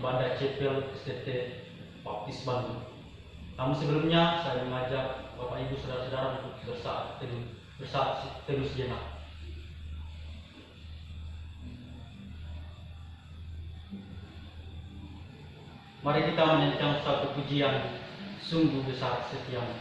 kepada CPL STT Baptis Bandung. Namun sebelumnya saya mengajak Bapak Ibu Saudara-saudara untuk bersaat teduh sejenak. Mari kita menyanyikan satu pujian, sungguh besar setiamu.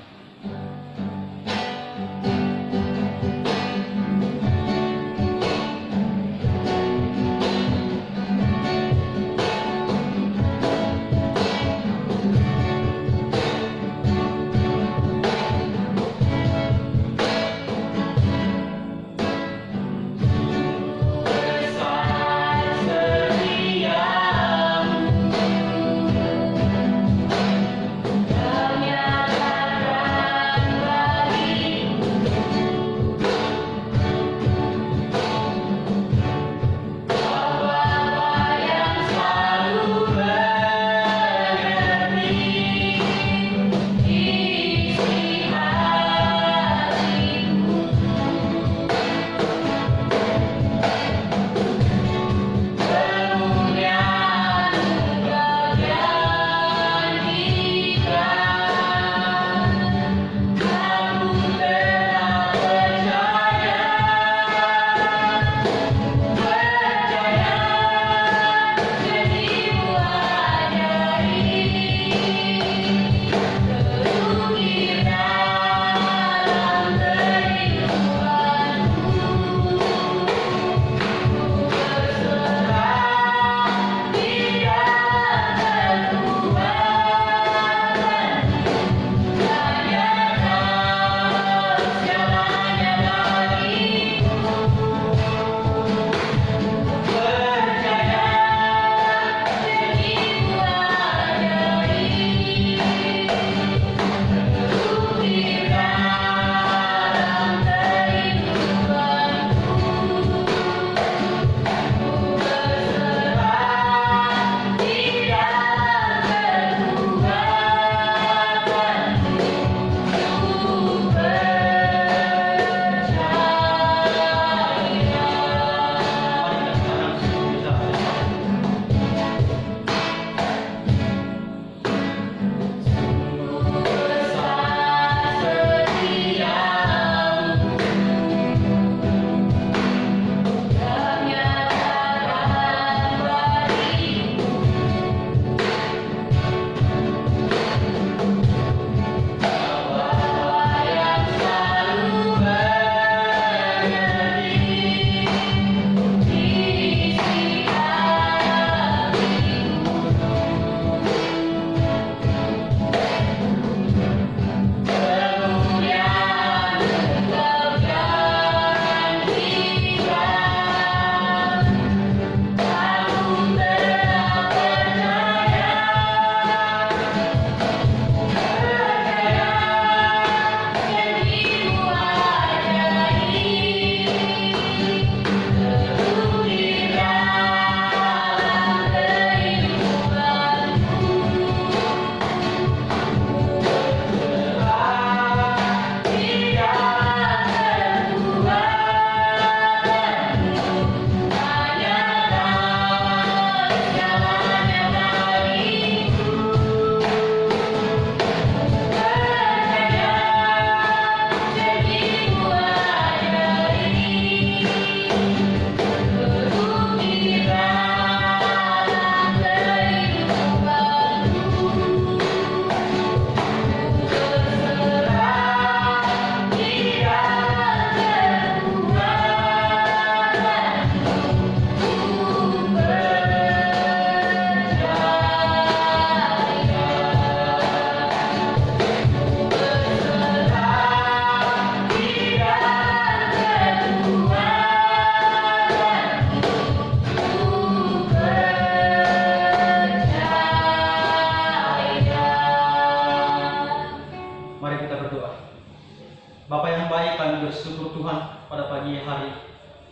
Bapa yang baik, kami bersyukur Tuhan pada pagi hari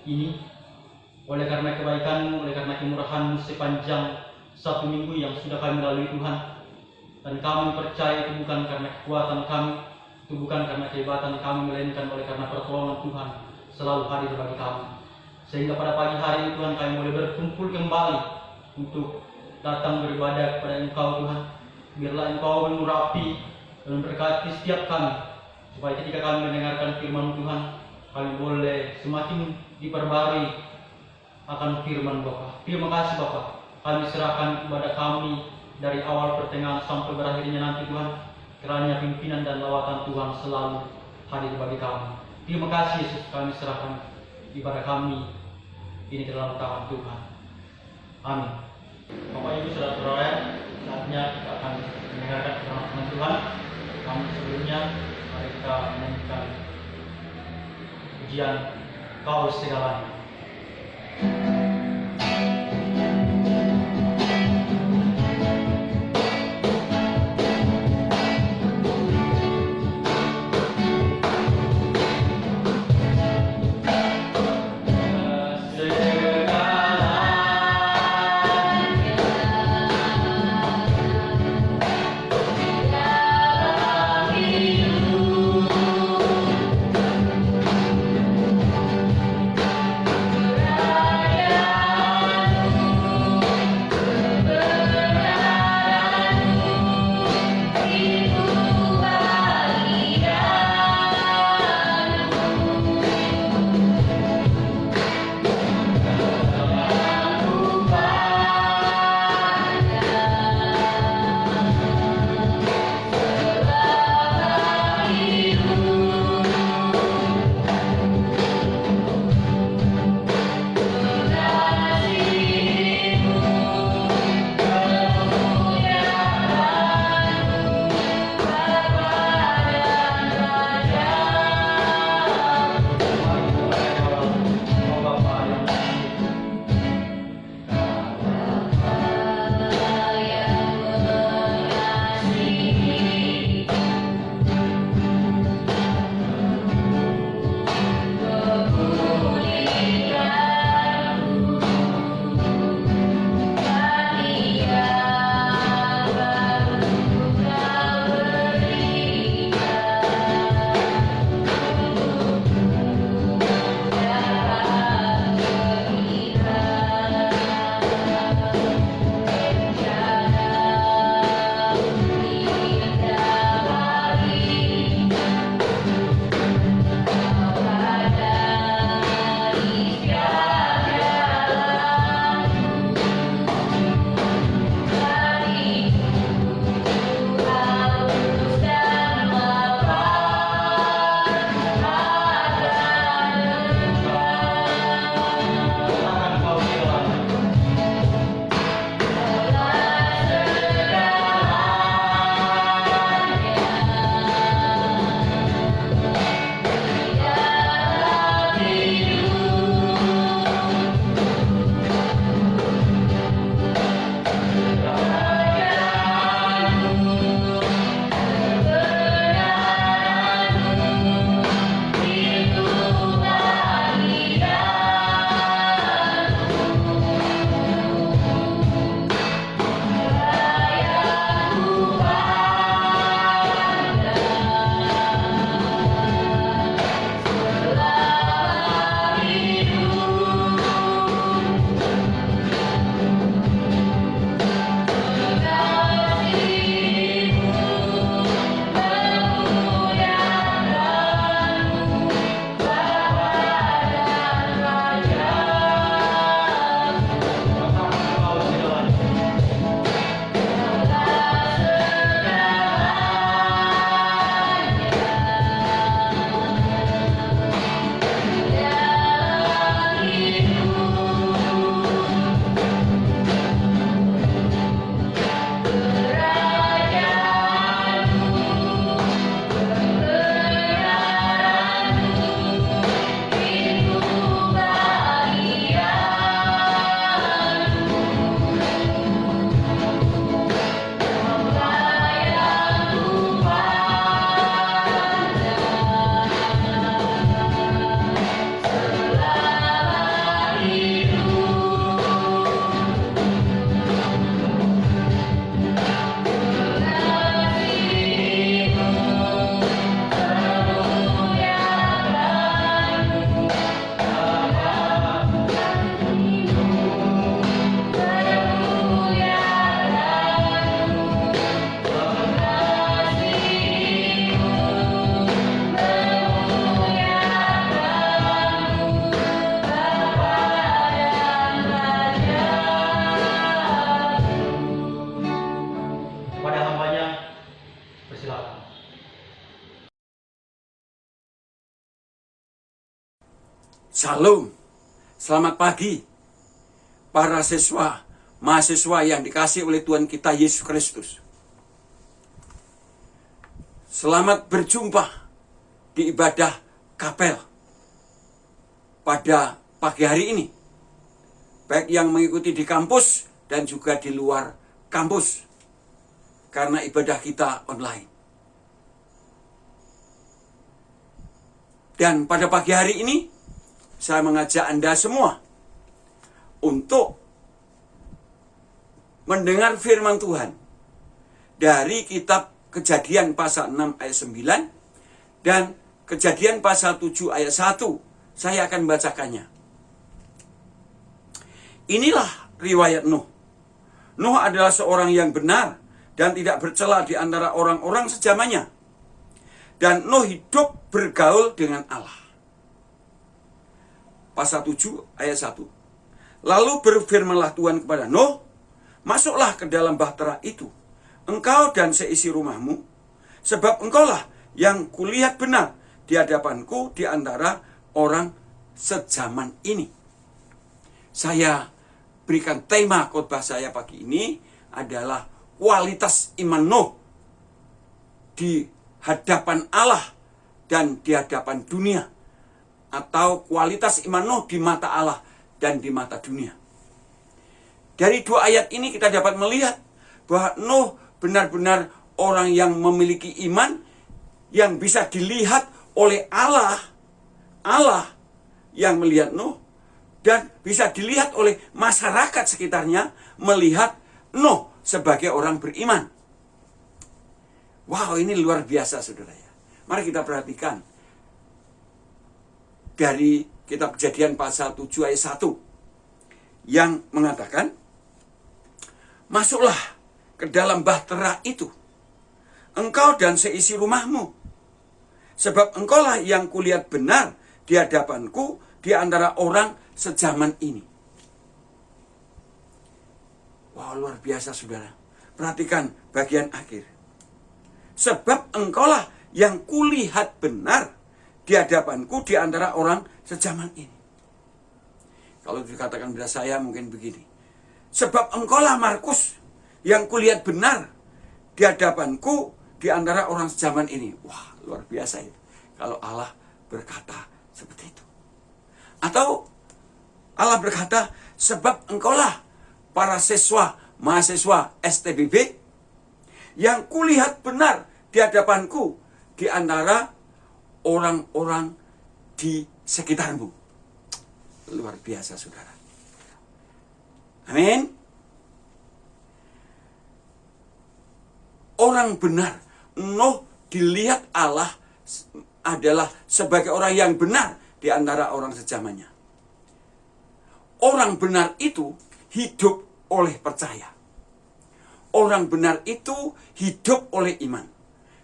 ini, oleh karena kebaikan-Mu, oleh karena kemurahan-Mu sepanjang satu minggu yang sudah kami lalui Tuhan. Dan kami percaya itu bukan karena kekuatan kami, itu bukan karena kehebatan kami, melainkan oleh karena pertolongan Tuhan selalu hadir bagi kami. Sehingga pada pagi hari ini Tuhan, kami boleh berkumpul kembali untuk datang beribadah kepada Engkau Tuhan. Biarlah Engkau mengurapi dan memberkati setiap kami, supaya ketika kami mendengarkan firman Tuhan, kami boleh semakin diperbarui akan firman Bapa. Terima kasih Bapa. Kami serahkan ibadah kami dari awal pertengahan sampai berakhirnya nanti Tuhan. Kiranya pimpinan dan lawatan Tuhan selalu hadir bagi kami. Terima kasih Yesus, kami serahkan ibadah kami ini dalam tangan Tuhan. Amin. Bapak Ibu saudara-saudara, saatnya kita akan mendengarkan firman Tuhan. Namun sebelumnya, mari kita menyanyikan pujian Kau Segalanya. Raya Salam, selamat pagi para siswa, mahasiswa yang dikasihi oleh Tuhan kita Yesus Kristus. Selamat berjumpa di ibadah kapel pada pagi hari ini, baik yang mengikuti di kampus dan juga di luar kampus, karena ibadah kita online. Dan pada pagi hari ini, saya mengajak Anda semua untuk mendengar firman Tuhan dari kitab Kejadian pasal 6 ayat 9 dan Kejadian pasal 7 ayat 1. Saya akan membacakannya. Inilah riwayat Nuh. Nuh adalah seorang yang benar dan tidak bercela di antara orang-orang sejamannya. Dan Nuh hidup bergaul dengan Allah. Pasal 7 ayat 1. Lalu berfirmanlah Tuhan kepada Nuh, masuklah ke dalam bahtera itu, engkau dan seisi rumahmu, sebab engkaulah yang kulihat benar di hadapanku di antara orang sejaman ini. Saya berikan tema khotbah saya pagi ini adalah kualitas iman Nuh di hadapan Allah dan di hadapan dunia, atau kualitas iman Nuh di mata Allah dan di mata dunia. Dari dua ayat ini kita dapat melihat bahwa Nuh benar-benar orang yang memiliki iman yang bisa dilihat oleh Allah. Allah yang melihat Nuh dan bisa dilihat oleh masyarakat sekitarnya melihat Nuh sebagai orang beriman. Wow, ini luar biasa, saudara ya. Mari kita perhatikan dari kitab Kejadian pasal 7 ayat 1 yang mengatakan, masuklah ke dalam bahtera itu, engkau dan seisi rumahmu, sebab engkaulah yang kulihat benar di hadapanku di antara orang sejaman ini. Wow, luar biasa, saudara. Perhatikan bagian akhir. Sebab engkaulah yang kulihat benar di hadapanku di antara orang sejaman ini. Kalau dikatakan pada saya mungkin begini. Sebab engkaulah Markus yang kulihat benar di hadapanku di antara orang sejaman ini. Wah, luar biasa itu. Kalau Allah berkata seperti itu. Atau Allah berkata, sebab engkaulah para siswa, mahasiswa STBB yang kulihat benar di hadapanku di antara orang-orang di sekitarmu. Luar biasa, saudara. Amin. Orang benar, Nuh dilihat Allah adalah sebagai orang yang benar di antara orang sejamannya. Orang benar itu hidup oleh percaya. Orang benar itu hidup oleh iman.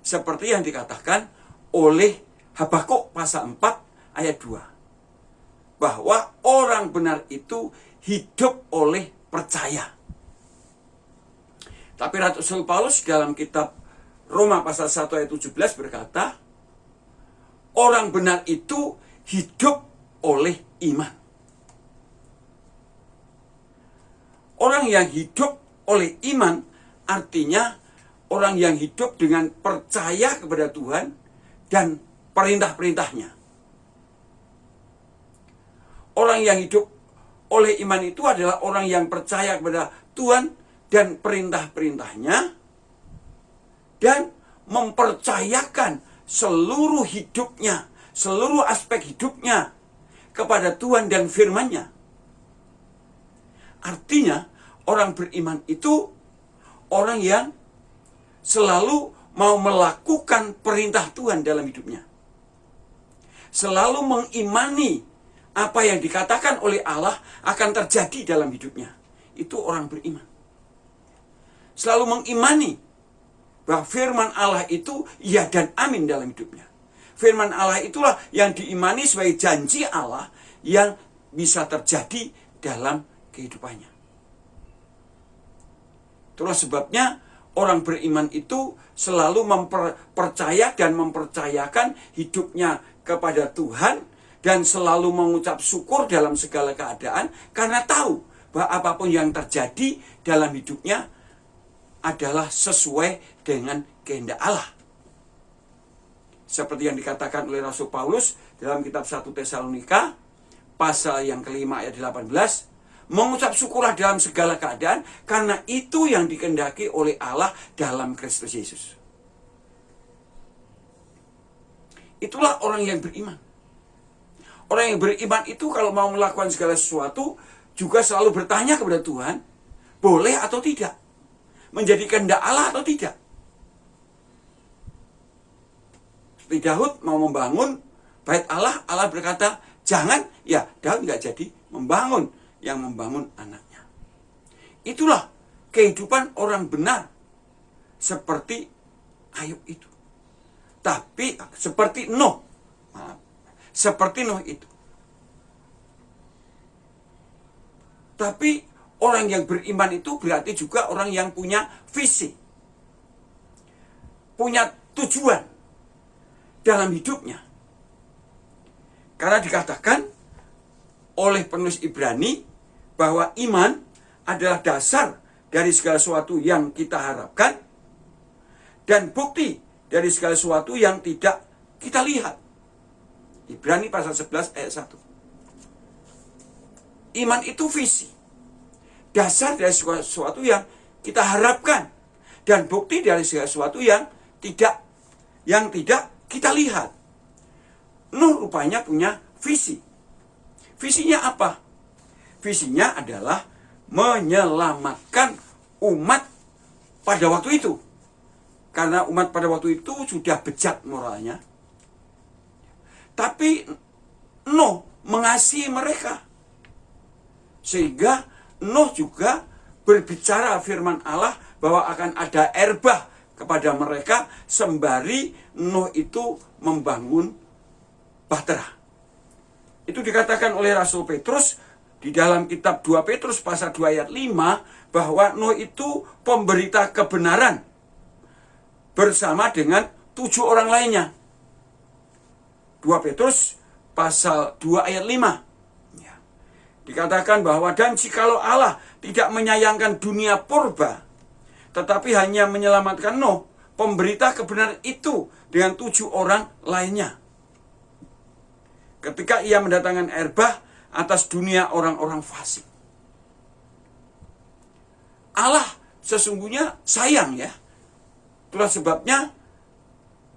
Seperti yang dikatakan oleh Habakuk pasal 4 ayat 2. Bahwa orang benar itu hidup oleh percaya. Tapi Rasul Paulus dalam kitab Roma pasal 1 ayat 17 berkata, orang benar itu hidup oleh iman. Orang yang hidup oleh iman artinya orang yang hidup dengan percaya kepada Tuhan dan perintah-perintahnya. Orang yang hidup oleh iman itu adalah orang yang percaya kepada Tuhan dan perintah-perintahnya dan mempercayakan seluruh hidupnya, seluruh aspek hidupnya kepada Tuhan dan firman-Nya. Artinya orang beriman itu orang yang selalu mau melakukan perintah Tuhan dalam hidupnya. Selalu mengimani apa yang dikatakan oleh Allah akan terjadi dalam hidupnya. Itu orang beriman. Selalu mengimani bahwa firman Allah itu ya dan amin dalam hidupnya. Firman Allah itulah yang diimani sebagai janji Allah yang bisa terjadi dalam kehidupannya. Itulah sebabnya orang beriman itu selalu mempercaya dan mempercayakan hidupnya kepada Tuhan dan selalu mengucap syukur dalam segala keadaan karena tahu bahwa apapun yang terjadi dalam hidupnya adalah sesuai dengan kehendak Allah. Seperti yang dikatakan oleh Rasul Paulus dalam kitab 1 Tesalonika pasal yang kelima ayat 18, mengucap syukurlah dalam segala keadaan karena itu yang dikehendaki oleh Allah dalam Kristus Yesus. Itulah orang yang beriman. Orang yang beriman itu kalau mau melakukan segala sesuatu juga selalu bertanya kepada Tuhan, boleh atau tidak? Menjadi kehendak Allah atau tidak? Seperti Daud mau membangun bait Allah, Allah berkata, jangan, ya Daud nggak jadi membangun, yang membangun anaknya. Itulah kehidupan orang benar seperti Ayub itu. Tapi seperti Nuh, seperti Nuh itu. Tapi orang yang beriman itu berarti juga orang yang punya visi, punya tujuan dalam hidupnya. Karena dikatakan oleh penulis Ibrani bahwa iman adalah dasar dari segala sesuatu yang kita harapkan dan bukti dari segala sesuatu yang tidak kita lihat. Ibrani pasal 11 ayat 1. Iman itu visi. Dasar dari segala sesuatu yang kita harapkan. Dan bukti dari segala sesuatu yang tidak kita lihat. Nuh rupanya punya visi. Visinya apa? Visinya adalah menyelamatkan umat pada waktu itu. Karena umat pada waktu itu sudah bejat moralnya. Tapi Nuh mengasihi mereka. Sehingga Nuh juga berbicara firman Allah bahwa akan ada air bah kepada mereka sembari Nuh itu membangun bahtera. Itu dikatakan oleh Rasul Petrus di dalam kitab 2 Petrus pasal 2 ayat 5 bahwa Nuh itu pemberita kebenaran bersama dengan 7 orang lainnya. 2 Petrus pasal 2 ayat 5. Ya. Dikatakan bahwa dan jikalau Allah tidak menyayangkan dunia purba, tetapi hanya menyelamatkan Nuh, pemberita kebenaran itu dengan 7 orang lainnya. Ketika ia mendatangkan air bah atas dunia orang-orang fasik. Allah sesungguhnya sayang ya. Itulah sebabnya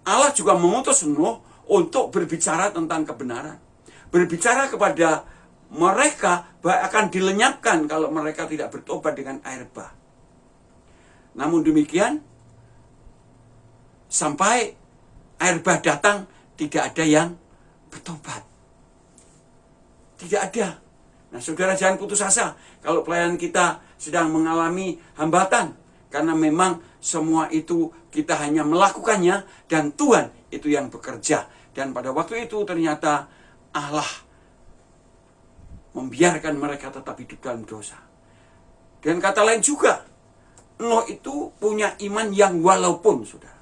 Allah juga mengutus Nuh untuk berbicara tentang kebenaran. Berbicara kepada mereka bahwa akan dilenyapkan kalau mereka tidak bertobat dengan air bah. Namun demikian, sampai air bah datang, tidak ada yang bertobat. Tidak ada. Nah, saudara jangan putus asa kalau pelayanan kita sedang mengalami hambatan. Karena memang semua itu kita hanya melakukannya dan Tuhan itu yang bekerja. Dan pada waktu itu ternyata Allah membiarkan mereka tetap hidup dalam dosa. Dan kata lain juga, Nuh itu punya iman yang walaupun, saudara.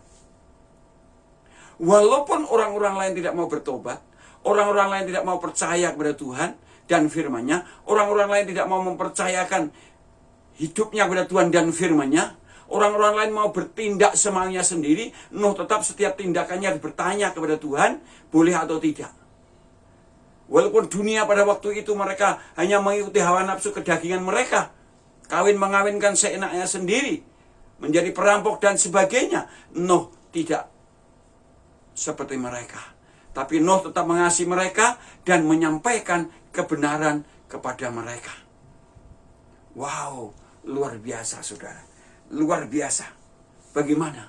Walaupun orang-orang lain tidak mau bertobat, orang-orang lain tidak mau percaya kepada Tuhan dan firman-Nya, orang-orang lain tidak mau mempercayakan hidupnya kepada Tuhan dan firman-Nya, orang-orang lain mau bertindak semaunya sendiri, Nuh tetap setiap tindakannya bertanya kepada Tuhan, boleh atau tidak. Walaupun dunia pada waktu itu mereka hanya mengikuti hawa nafsu kedagingan mereka, kawin mengawinkan seenaknya sendiri, menjadi perampok dan sebagainya, Nuh tidak seperti mereka. Tapi Nuh tetap mengasihi mereka dan menyampaikan kebenaran kepada mereka. Wow, luar biasa saudara. Luar biasa. Bagaimana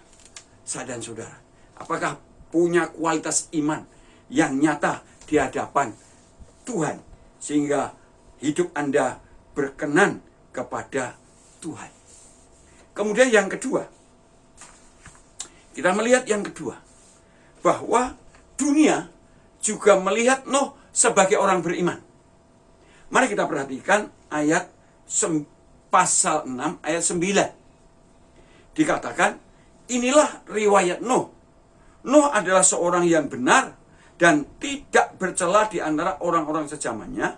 saya dan saudara? Apakah punya kualitas iman yang nyata di hadapan Tuhan sehingga hidup Anda berkenan kepada Tuhan? Kemudian yang kedua, kita melihat yang kedua, bahwa dunia juga melihat Nuh sebagai orang beriman. Mari kita perhatikan ayat pasal 6 ayat 9. Dikatakan, inilah riwayat Nuh. Nuh adalah seorang yang benar dan tidak bercela di antara orang-orang sezamannya,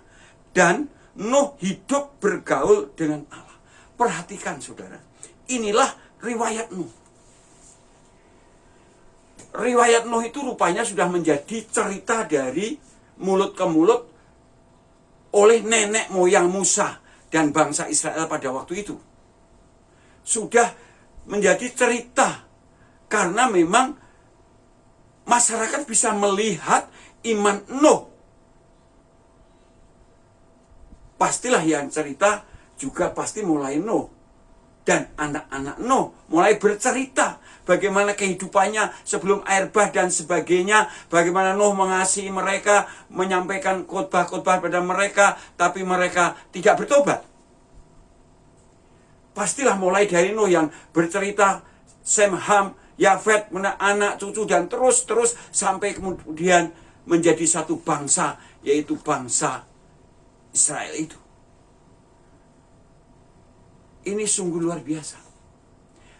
dan Nuh hidup bergaul dengan Allah. Perhatikan saudara, inilah riwayat Nuh. Riwayat Nuh itu rupanya sudah menjadi cerita dari mulut ke mulut oleh nenek moyang Musa dan bangsa Israel pada waktu itu. Sudah menjadi cerita karena memang masyarakat bisa melihat iman Nuh. Pastilah yang cerita juga pasti mulai Nuh. Dan anak-anak Nuh mulai bercerita bagaimana kehidupannya sebelum air bah dan sebagainya. Bagaimana Nuh mengasihi mereka, menyampaikan khotbah-khotbah pada mereka, tapi mereka tidak bertobat. Pastilah mulai dari Nuh yang bercerita, Sem, Ham, Yafet, anak, cucu, dan terus sampai kemudian menjadi satu bangsa, yaitu bangsa Israel itu. Ini sungguh luar biasa.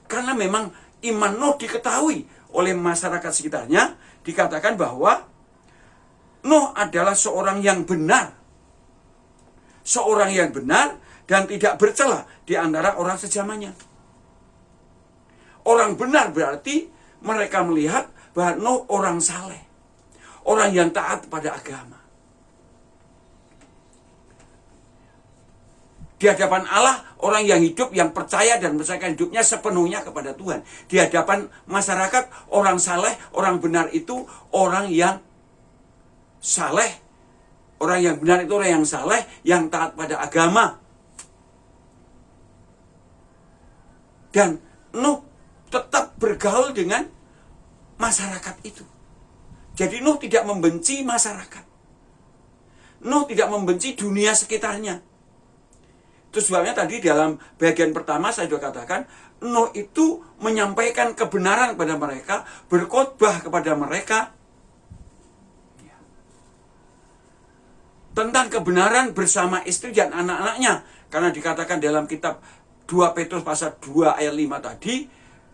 Karena memang iman Nuh diketahui oleh masyarakat sekitarnya, dikatakan bahwa Nuh adalah seorang yang benar. Seorang yang benar dan tidak bercela di antara orang sezamannya. Orang benar berarti mereka melihat bahwa Nuh orang saleh. Orang yang taat pada agama. Di hadapan Allah, orang yang hidup, yang percaya dan menyerahkan hidupnya sepenuhnya kepada Tuhan. Di hadapan masyarakat, orang saleh, orang benar itu orang yang saleh. Orang yang benar itu orang yang saleh, yang taat pada agama. Dan Nuh tetap bergaul dengan masyarakat itu. Jadi Nuh tidak membenci masyarakat. Nuh tidak membenci dunia sekitarnya. Itu sebabnya tadi dalam bagian pertama saya sudah katakan, Nuh itu menyampaikan kebenaran kepada mereka, berkhotbah kepada mereka tentang kebenaran bersama istri dan anak-anaknya. Karena dikatakan dalam kitab 2 Petrus pasal 2 ayat 5 tadi,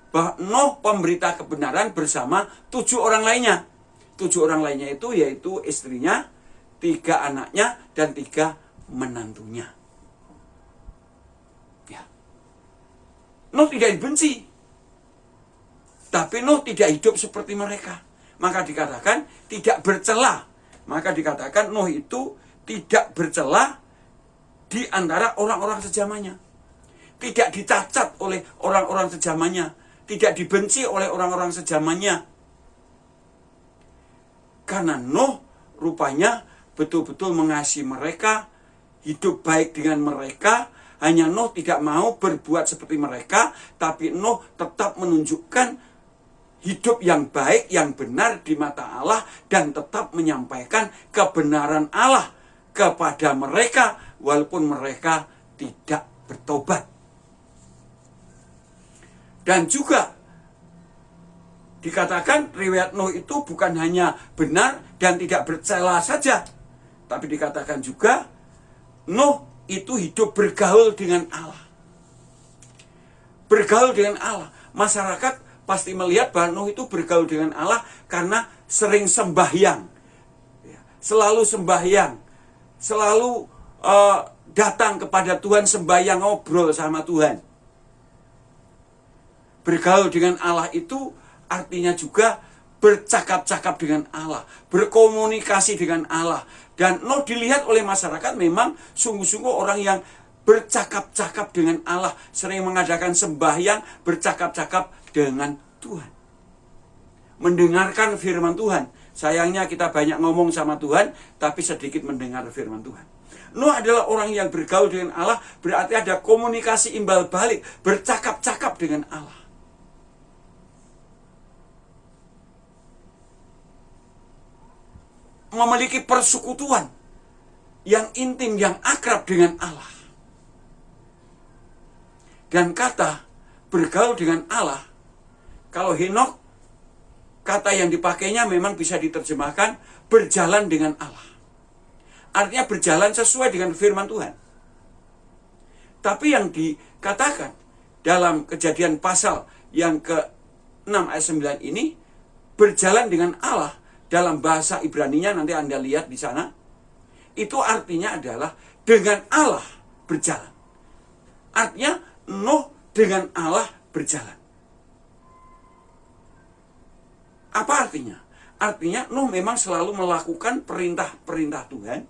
bahwa Nuh pemberita kebenaran bersama 7 orang lainnya. 7 orang lainnya itu yaitu istrinya, 3 anaknya, dan 3 menantunya. Nuh tidak dibenci. Tapi Nuh tidak hidup seperti mereka. Maka dikatakan tidak bercela. Maka dikatakan Nuh itu tidak bercela di antara orang-orang sezamannya. Tidak dicacat oleh orang-orang sezamannya. Tidak dibenci oleh orang-orang sezamannya. Karena Nuh rupanya betul-betul mengasihi mereka, hidup baik dengan mereka. Hanya Nuh tidak mau berbuat seperti mereka, tapi Nuh tetap menunjukkan hidup yang baik, yang benar di mata Allah, dan tetap menyampaikan kebenaran Allah kepada mereka, walaupun mereka tidak bertobat. Dan juga dikatakan riwayat Nuh itu bukan hanya benar dan tidak bercela saja, tapi dikatakan juga Nuh itu hidup bergaul dengan Allah. Bergaul dengan Allah. Masyarakat pasti melihat bahwa Nuh itu bergaul dengan Allah karena sering sembahyang. Selalu sembahyang. Selalu datang kepada Tuhan, sembahyang, ngobrol sama Tuhan. Bergaul dengan Allah itu artinya juga bercakap-cakap dengan Allah, berkomunikasi dengan Allah. Dan Nuh dilihat oleh masyarakat memang sungguh-sungguh orang yang bercakap-cakap dengan Allah, sering mengadakan sembahyang, bercakap-cakap dengan Tuhan. Mendengarkan firman Tuhan. Sayangnya kita banyak ngomong sama Tuhan, tapi sedikit mendengar firman Tuhan. Nuh adalah orang yang bergaul dengan Allah, berarti ada komunikasi imbal balik, bercakap-cakap dengan Allah. Memiliki persekutuan yang intim, yang akrab dengan Allah. Dan kata bergaul dengan Allah, kalau Henokh, kata yang dipakainya memang bisa diterjemahkan berjalan dengan Allah. Artinya berjalan sesuai dengan firman Tuhan. Tapi yang dikatakan dalam Kejadian pasal yang ke-6 ayat 9 ini, berjalan dengan Allah dalam bahasa Ibraninya, nanti Anda lihat di sana, itu artinya adalah dengan Allah berjalan. Artinya Nuh dengan Allah berjalan. Apa artinya? Artinya Nuh memang selalu melakukan perintah-perintah Tuhan,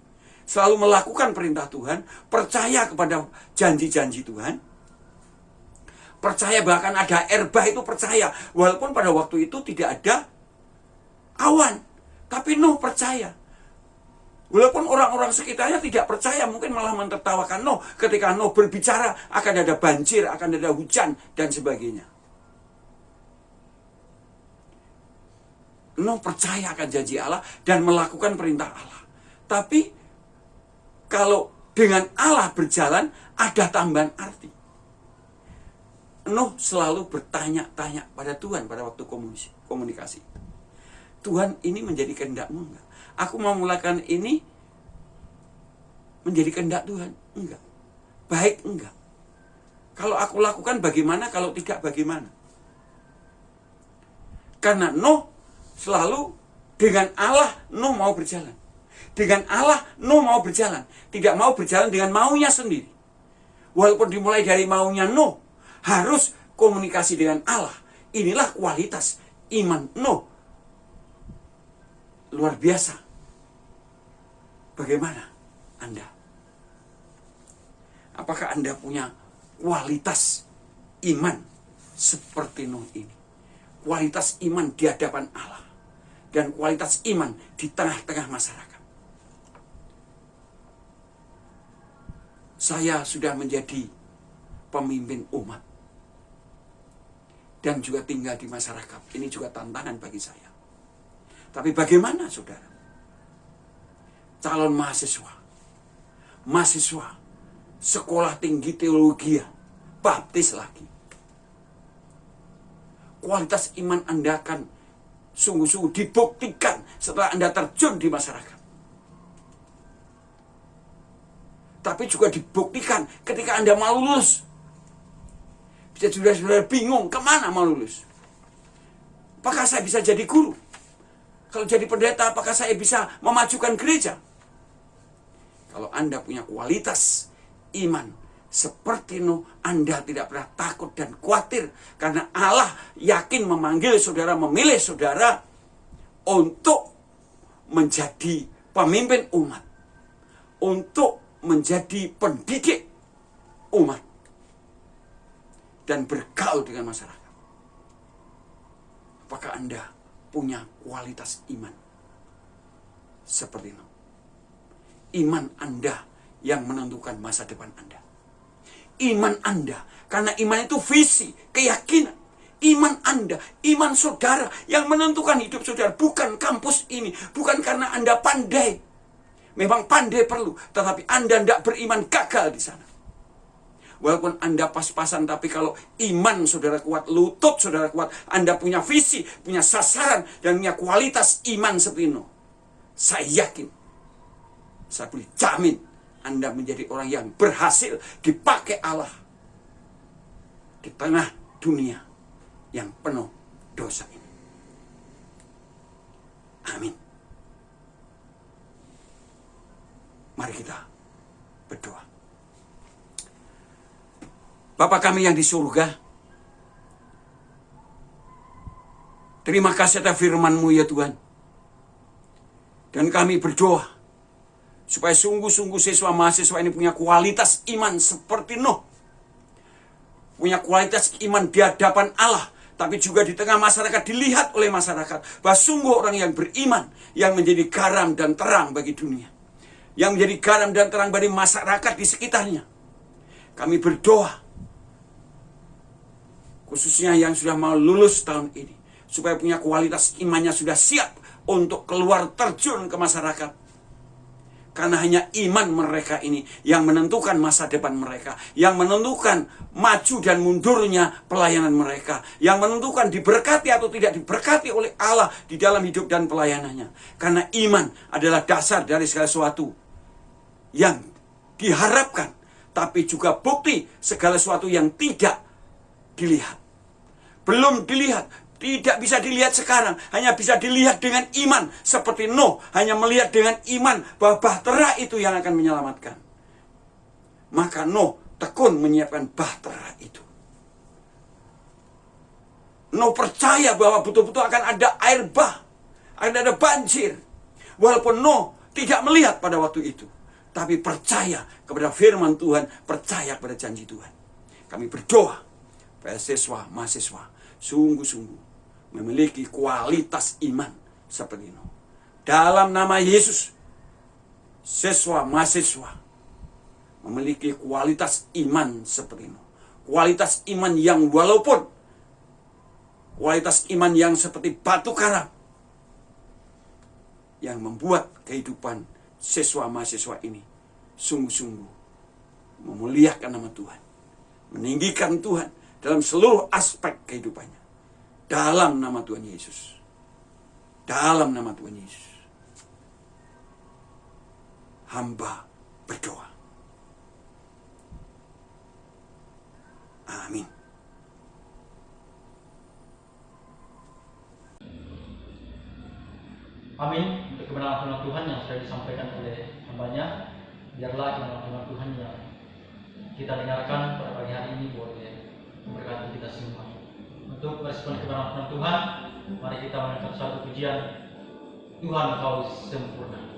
selalu melakukan perintah Tuhan, percaya kepada janji-janji Tuhan, percaya bahkan ada air bah itu percaya, walaupun pada waktu itu tidak ada awan, tapi Nuh percaya. Walaupun orang-orang sekitarnya tidak percaya, mungkin malah mentertawakan Nuh ketika Nuh berbicara akan ada banjir, akan ada hujan, dan sebagainya. Nuh percaya akan janji Allah dan melakukan perintah Allah. Tapi kalau dengan Allah berjalan, ada tambahan arti. Nuh selalu bertanya-tanya pada Tuhan pada waktu komunikasi. Tuhan, ini menjadi kehendak-Mu enggak? Aku mau melakukan ini menjadi kehendak Tuhan? Enggak. Baik enggak? Kalau aku lakukan bagaimana? Kalau tidak bagaimana? Karena Nuh selalu dengan Allah, Nuh mau berjalan. Dengan Allah, Nuh mau berjalan. Tidak mau berjalan dengan maunya sendiri. Walaupun dimulai dari maunya Nuh, harus komunikasi dengan Allah. Inilah kualitas iman Nuh. Luar biasa. Bagaimana Anda? Apakah Anda punya kualitas iman seperti Nuh ini? Kualitas iman di hadapan Allah. Dan kualitas iman di tengah-tengah masyarakat. Saya sudah menjadi pemimpin umat. Dan juga tinggal di masyarakat. Ini juga tantangan bagi saya. Tapi bagaimana saudara? Calon mahasiswa. Mahasiswa. Sekolah tinggi teologi. Baptis lagi. Kualitas iman Anda akan sungguh-sungguh dibuktikan setelah Anda terjun di masyarakat. Tapi juga dibuktikan ketika Anda mau lulus. Bisa saudara-saudara bingung, kemana mau lulus? Apakah saya bisa jadi guru? Kalau jadi pendeta, apakah saya bisa memajukan gereja? Kalau Anda punya kualitas iman seperti Nuh, Anda tidak pernah takut dan khawatir. Karena Allah yakin memanggil saudara, memilih saudara untuk menjadi pemimpin umat. Untuk menjadi pendidik umat. Dan bergaul dengan masyarakat. Apakah Anda punya kualitas iman seperti itu? Iman Anda yang menentukan masa depan Anda. Iman Anda, karena iman itu visi, keyakinan. Iman Anda, iman saudara yang menentukan hidup saudara. Bukan kampus ini, bukan karena Anda pandai. Memang pandai perlu, tetapi Anda tidak beriman, gagal di sana. Walaupun Anda pas-pasan, tapi kalau iman saudara kuat, lutut saudara kuat, Anda punya visi, punya sasaran, dan punya kualitas iman seperti itu. Saya yakin, saya boleh jamin, Anda menjadi orang yang berhasil dipakai Allah di tengah dunia yang penuh dosa ini. Amin. Mari kita berdoa. Bapa kami yang di surga, terima kasih atas firman-Mu ya Tuhan. Dan kami berdoa, supaya sungguh-sungguh siswa mahasiswa ini punya kualitas iman seperti Nuh. Punya kualitas iman di hadapan Allah, tapi juga di tengah masyarakat, dilihat oleh masyarakat. Bahwa sungguh orang yang beriman, yang menjadi garam dan terang bagi dunia. Yang menjadi garam dan terang bagi masyarakat di sekitarnya. Kami berdoa, khususnya yang sudah mau lulus tahun ini, supaya punya kualitas imannya sudah siap untuk keluar terjun ke masyarakat. Karena hanya iman mereka ini yang menentukan masa depan mereka, yang menentukan maju dan mundurnya pelayanan mereka, yang menentukan diberkati atau tidak diberkati oleh Allah di dalam hidup dan pelayanannya. Karena iman adalah dasar dari segala sesuatu yang diharapkan, tapi juga bukti segala sesuatu yang tidak dilihat. Belum dilihat, tidak bisa dilihat sekarang, hanya bisa dilihat dengan iman. Seperti Nuh hanya melihat dengan iman bahwa bahtera itu yang akan menyelamatkan. Maka Nuh tekun menyiapkan bahtera itu. Nuh percaya bahwa betul-betul akan ada air bah, akan ada banjir. Walaupun Nuh tidak melihat pada waktu itu, tapi percaya kepada firman Tuhan, percaya kepada janji Tuhan. Kami berdoa supaya siswa, mahasiswa sungguh-sungguh memiliki kualitas iman seperti itu. Dalam nama Yesus, siswa, mahasiswa memiliki kualitas iman seperti itu. Kualitas iman yang walaupun kualitas iman yang seperti batu karang, yang membuat kehidupan siswa mahasiswa ini sungguh-sungguh memuliakan nama Tuhan, meninggikan Tuhan dalam seluruh aspek kehidupannya. Dalam nama Tuhan Yesus. Dalam nama Tuhan Yesus. Hamba berdoa. Amin. Amin. Untuk kebenaran firman Tuhan yang sudah disampaikan oleh hambanya, biarlah kebenaran firman Tuhan yang kita dengarkan pada pagi hari ini boleh memberkati kita semua. Untuk respon kebenaran firman Tuhan, mari kita menangkap satu pujian, Tuhan Engkau sempurna.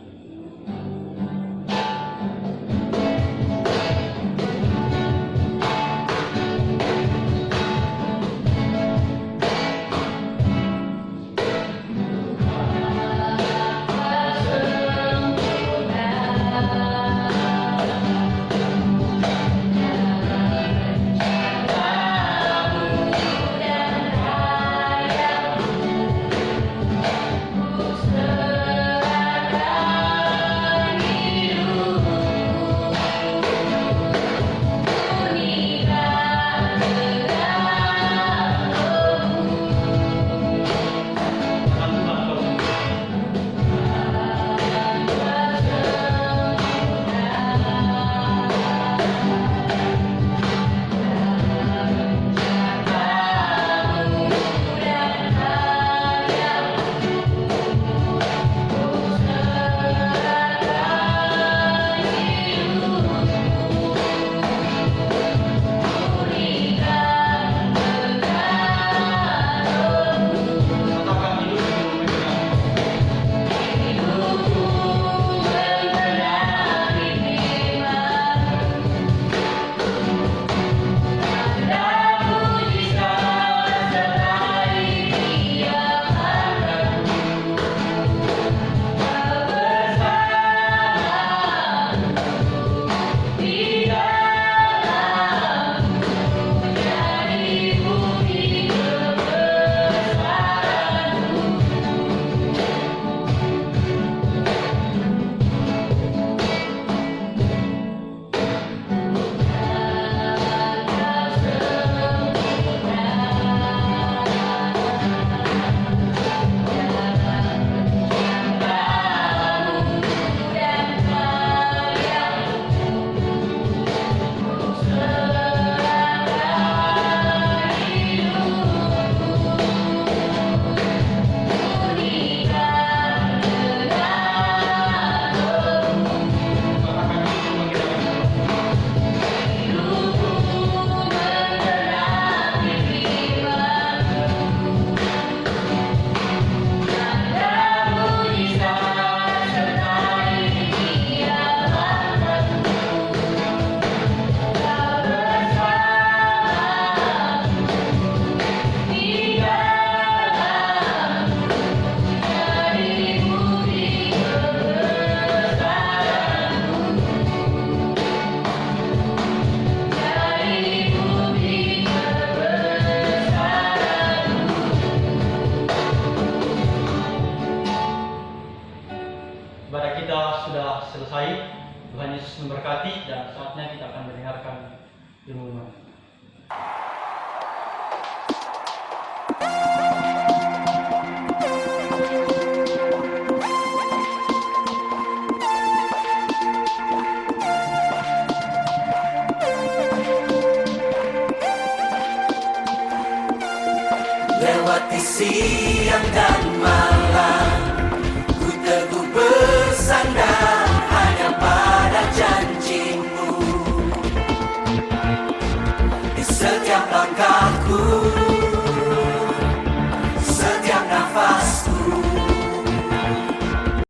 memberkati dan saatnya kita akan mendengarkan firman. There melewati siang dan malam.